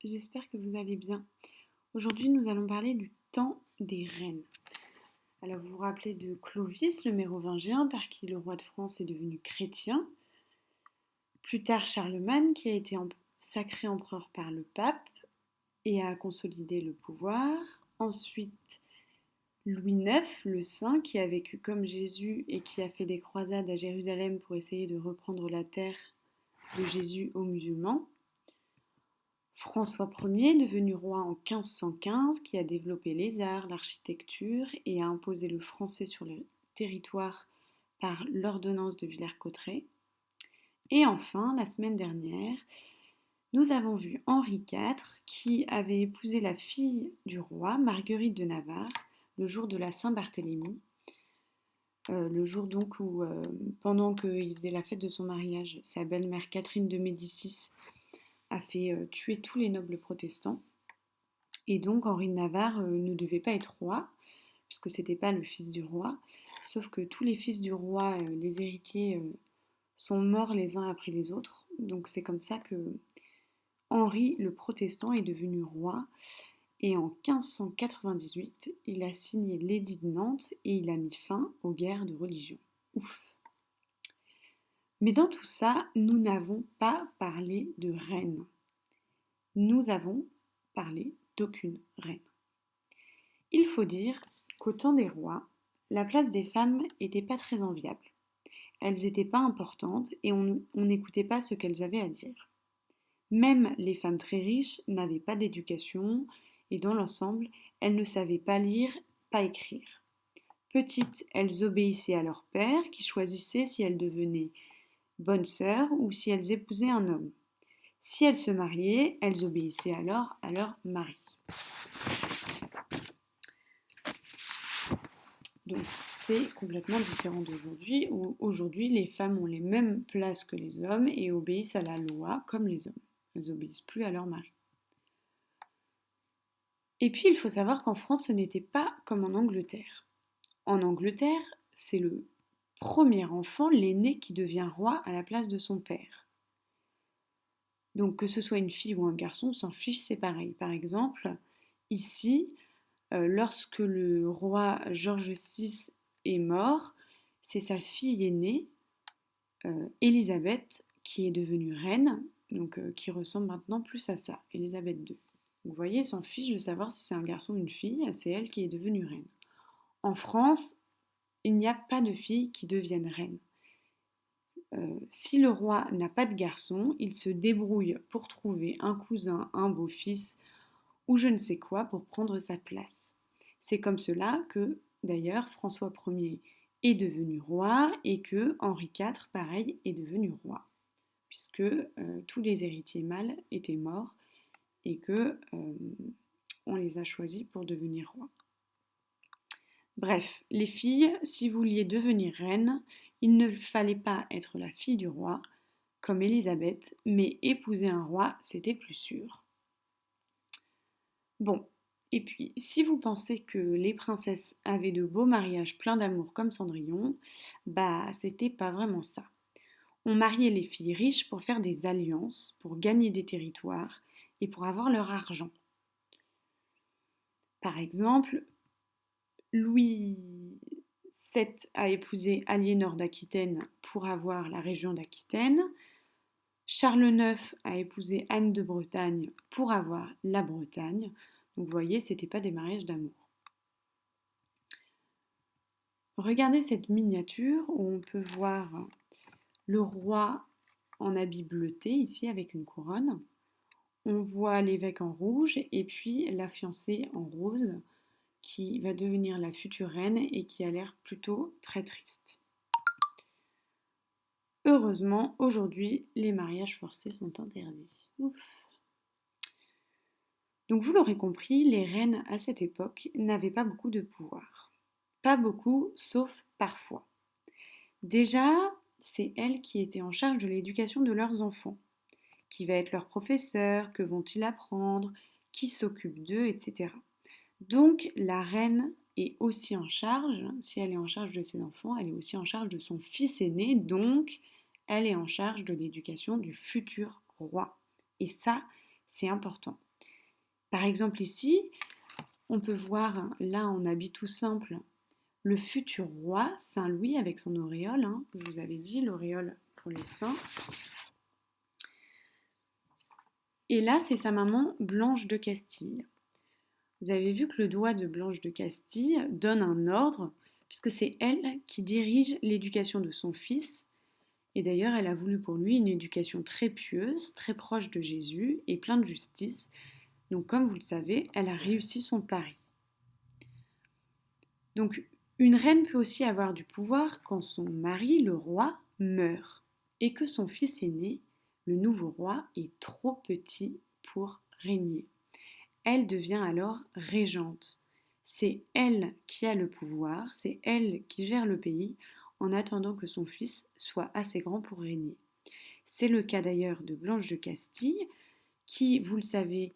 j'espère que vous allez bien. Aujourd'hui, nous allons parler du temps des reines. Alors, vous vous rappelez de Clovis, le mérovingien, par qui le roi de France est devenu chrétien. Plus tard, Charlemagne, qui a été sacré empereur par le pape et a consolidé le pouvoir. Ensuite, Louis IX, le saint, qui a vécu comme Jésus et qui a fait des croisades à Jérusalem pour essayer de reprendre la terre de Jésus aux musulmans. François Ier, devenu roi en 1515, qui a développé les arts, l'architecture et a imposé le français sur le territoire par l'ordonnance de Villers-Cotterêts. Et enfin, la semaine dernière, nous avons vu Henri IV qui avait épousé la fille du roi, Marguerite de Navarre, le jour de la Saint-Barthélemy, le jour donc où, pendant qu'il faisait la fête de son mariage, sa belle-mère Catherine de Médicis a fait tuer tous les nobles protestants. Et donc Henri de Navarre ne devait pas être roi, puisque c'était pas le fils du roi. Sauf que tous les fils du roi, les héritiers, sont morts les uns après les autres. Donc c'est comme ça que Henri le Protestant est devenu roi. Et en 1598, il a signé l'édit de Nantes et il a mis fin aux guerres de religion. Ouf. Mais dans tout ça, nous n'avons pas parlé de reine. Nous avons parlé d'aucune reine. Il faut dire qu'au temps des rois, la place des femmes n'était pas très enviable. Elles n'étaient pas importantes et on n'écoutait pas ce qu'elles avaient à dire. Même les femmes très riches n'avaient pas d'éducation et dans l'ensemble, elles ne savaient pas lire, pas écrire. Petites, elles obéissaient à leur père qui choisissait si elles devenaient bonnes sœurs ou si elles épousaient un homme. Si elles se mariaient, elles obéissaient alors à leur mari. Donc c'est complètement différent d'aujourd'hui, où aujourd'hui les femmes ont les mêmes places que les hommes et obéissent à la loi comme les hommes. Elles n'obéissent plus à leur mari. Et puis il faut savoir qu'en France, ce n'était pas comme en Angleterre. En Angleterre, c'est le premier enfant, l'aîné, qui devient roi à la place de son père. Donc que ce soit une fille ou un garçon, on s'en fiche, c'est pareil. Par exemple, ici, lorsque le roi George VI est mort, c'est sa fille aînée, Élisabeth, qui est devenue reine, donc qui ressemble maintenant plus à ça, Élisabeth II. Vous voyez, s'en fiche de savoir si c'est un garçon ou une fille, c'est elle qui est devenue reine. En France, il n'y a pas de filles qui deviennent reines. Si le roi n'a pas de garçon, il se débrouille pour trouver un cousin, un beau-fils ou je ne sais quoi pour prendre sa place. C'est comme cela que, d'ailleurs, François Ier est devenu roi et que Henri IV, pareil, est devenu roi, puisque tous les héritiers mâles étaient morts et que on les a choisis pour devenir rois. Bref, les filles, si vous vouliez devenir reine, il ne fallait pas être la fille du roi, comme Élisabeth, mais épouser un roi, c'était plus sûr. Bon, et puis, si vous pensez que les princesses avaient de beaux mariages pleins d'amour comme Cendrillon, bah c'était pas vraiment ça. On mariait les filles riches pour faire des alliances, pour gagner des territoires et pour avoir leur argent. Par exemple, Louis VII a épousé Aliénor d'Aquitaine pour avoir la région d'Aquitaine. Charles IX a épousé Anne de Bretagne pour avoir la Bretagne. Donc vous voyez, ce n'était pas des mariages d'amour. Regardez cette miniature où on peut voir le roi en habit bleuté, ici avec une couronne. On voit l'évêque en rouge et puis la fiancée en rose qui va devenir la future reine et qui a l'air plutôt très triste. Heureusement, aujourd'hui, les mariages forcés sont interdits. Ouf. Donc vous l'aurez compris, les reines à cette époque n'avaient pas beaucoup de pouvoir. Pas beaucoup, sauf parfois. Déjà, c'est elles qui étaient en charge de l'éducation de leurs enfants. Qui va être leur professeur, que vont-ils apprendre, qui s'occupe d'eux, etc. Donc la reine est aussi en charge, si elle est en charge de ses enfants, elle est aussi en charge de son fils aîné, donc elle est en charge de l'éducation du futur roi. Et ça, c'est important. Par exemple ici, on peut voir, là en habit tout simple, le futur roi Saint-Louis avec son auréole, hein, je vous avais dit, l'auréole pour les saints. Et là, c'est sa maman Blanche de Castille. Vous avez vu que le doigt de Blanche de Castille donne un ordre, puisque c'est elle qui dirige l'éducation de son fils. Et d'ailleurs, elle a voulu pour lui une éducation très pieuse, très proche de Jésus et pleine de justice. Donc, comme vous le savez, elle a réussi son pari. Donc, une reine peut aussi avoir du pouvoir quand son mari, le roi, meurt et que son fils aîné, le nouveau roi, est trop petit pour régner. Elle devient alors régente. C'est elle qui a le pouvoir, c'est elle qui gère le pays en attendant que son fils soit assez grand pour régner. C'est le cas d'ailleurs de Blanche de Castille, qui, vous savez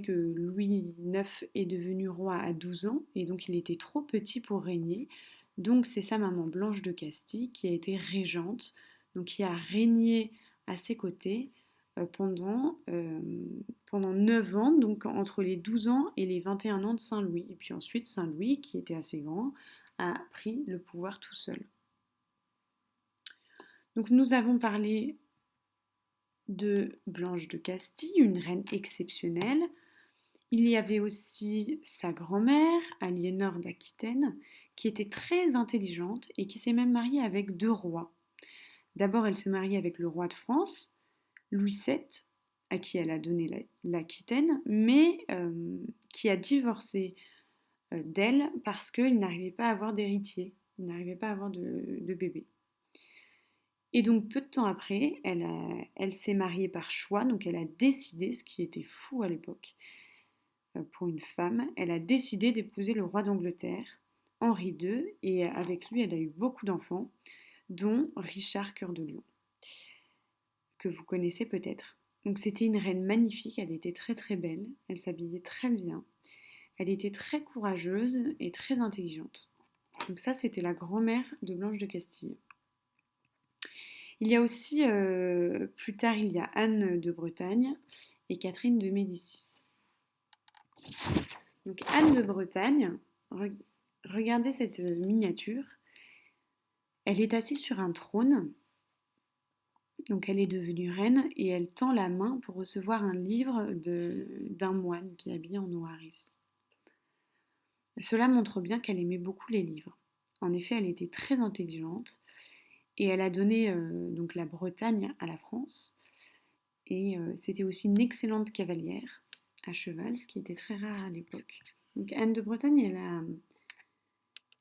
que Louis IX est devenu roi à 12 ans et donc il était trop petit pour régner. Donc c'est sa maman Blanche de Castille qui a été régente, donc qui a régné à ses côtés pendant 9 ans, donc entre les 12 ans et les 21 ans de Saint-Louis. Et puis ensuite Saint-Louis, qui était assez grand, a pris le pouvoir tout seul. Donc nous avons parlé de Blanche de Castille, une reine exceptionnelle. Il y avait aussi sa grand-mère, Aliénor d'Aquitaine, qui était très intelligente et qui s'est même mariée avec 2 rois. D'abord, elle s'est mariée avec le roi de France, Louis VII, à qui elle a donné l'Aquitaine, mais qui a divorcé d'elle parce qu'il n'arrivait pas à avoir d'héritier, il n'arrivait pas à avoir de bébé. Et donc peu de temps après, elle s'est mariée par choix, donc elle a décidé, ce qui était fou à l'époque, pour une femme, elle a décidé d'épouser le roi d'Angleterre, Henri II, et avec lui elle a eu beaucoup d'enfants, dont Richard Cœur de Lion, que vous connaissez peut-être. Donc c'était une reine magnifique, elle était très très belle, elle s'habillait très bien, elle était très courageuse et très intelligente. Donc ça c'était la grand-mère de Blanche de Castille. Il y a aussi, plus tard, il y a Anne de Bretagne et Catherine de Médicis. Donc Anne de Bretagne, regardez cette miniature, elle est assise sur un trône, donc elle est devenue reine et elle tend la main pour recevoir un livre d'un moine qui est habillé en noir ici. Cela montre bien qu'elle aimait beaucoup les livres. En effet, elle était très intelligente et elle a donné donc la Bretagne à la France. Et c'était aussi une excellente cavalière à cheval, ce qui était très rare à l'époque. Donc Anne de Bretagne,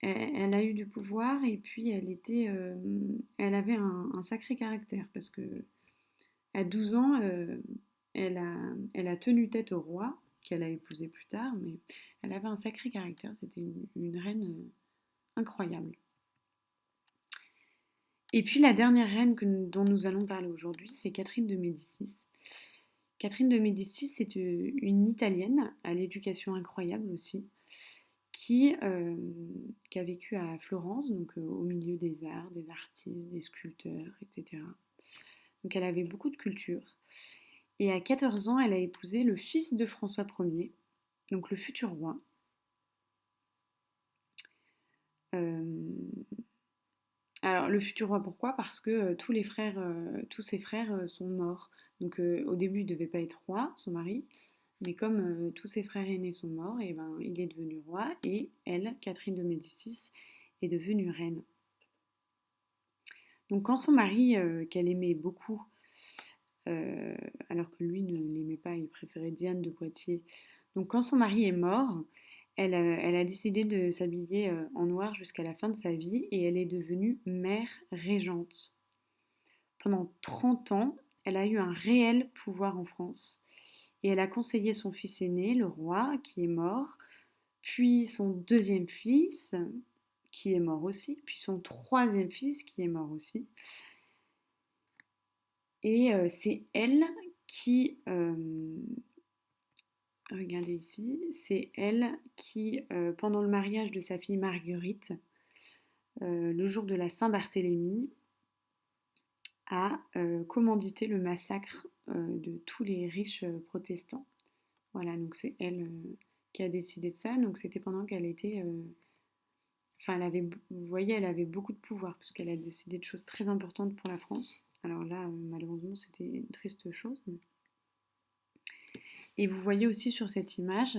elle a eu du pouvoir et puis elle avait un sacré caractère parce que à 12 ans, elle a tenu tête au roi qu'elle a épousé plus tard, mais elle avait un sacré caractère. C'était une reine incroyable. Et puis la dernière reine dont nous allons parler aujourd'hui, c'est Catherine de Médicis. Catherine de Médicis, c'est une Italienne à l'éducation incroyable aussi, qui a vécu à Florence, donc au milieu des arts, des artistes, des sculpteurs, etc. Donc elle avait beaucoup de culture. Et à 14 ans, elle a épousé le fils de François Ier, donc le futur roi. Alors le futur roi, pourquoi? Parce que tous ses frères sont morts. Donc au début, il ne devait pas être roi, son mari, mais comme tous ses frères aînés sont morts, et ben, il est devenu roi et elle, Catherine de Médicis, est devenue reine. Donc quand son mari, qu'elle aimait beaucoup, alors que lui ne l'aimait pas, il préférait Diane de Poitiers, donc quand son mari est mort, elle a décidé de s'habiller en noir jusqu'à la fin de sa vie et elle est devenue mère régente. Pendant 30 ans, elle a eu un réel pouvoir en France. Et elle a conseillé son fils aîné, le roi, qui est mort, puis son deuxième fils, qui est mort aussi, puis son troisième fils, qui est mort aussi. Et c'est elle qui, regardez ici, c'est elle qui, pendant le mariage de sa fille Marguerite, le jour de la Saint-Barthélemy, a commandité le massacre de tous les riches protestants. Voilà, donc c'est elle qui a décidé de ça. Donc c'était pendant qu'elle était... Enfin, vous voyez, elle avait beaucoup de pouvoir puisqu'elle a décidé de choses très importantes pour la France. Alors là, malheureusement, c'était une triste chose. Et vous voyez aussi sur cette image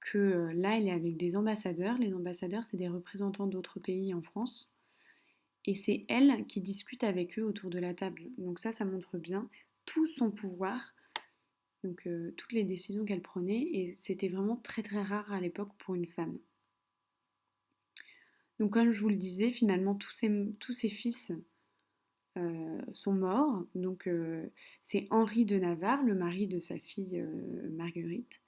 que là, elle est avec des ambassadeurs. Les ambassadeurs, c'est des représentants d'autres pays en France. Et c'est elle qui discute avec eux autour de la table. Donc ça montre bien tout son pouvoir, donc toutes les décisions qu'elle prenait. Et c'était vraiment très très rare à l'époque pour une femme. Donc comme je vous le disais, finalement, tous ses fils sont morts. Donc c'est Henri de Navarre, le mari de sa fille Marguerite,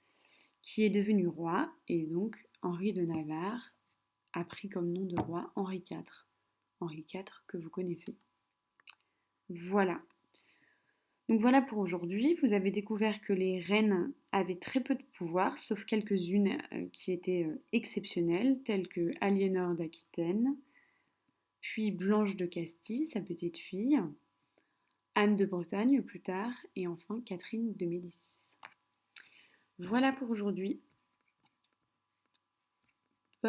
qui est devenu roi. Et donc Henri de Navarre a pris comme nom de roi Henri IV. Henri IV que vous connaissez. Voilà. Donc voilà pour aujourd'hui. Vous avez découvert que les reines avaient très peu de pouvoir, sauf quelques-unes qui étaient exceptionnelles, telles que Aliénor d'Aquitaine, puis Blanche de Castille, sa petite fille, Anne de Bretagne plus tard, et enfin Catherine de Médicis. Voilà pour aujourd'hui.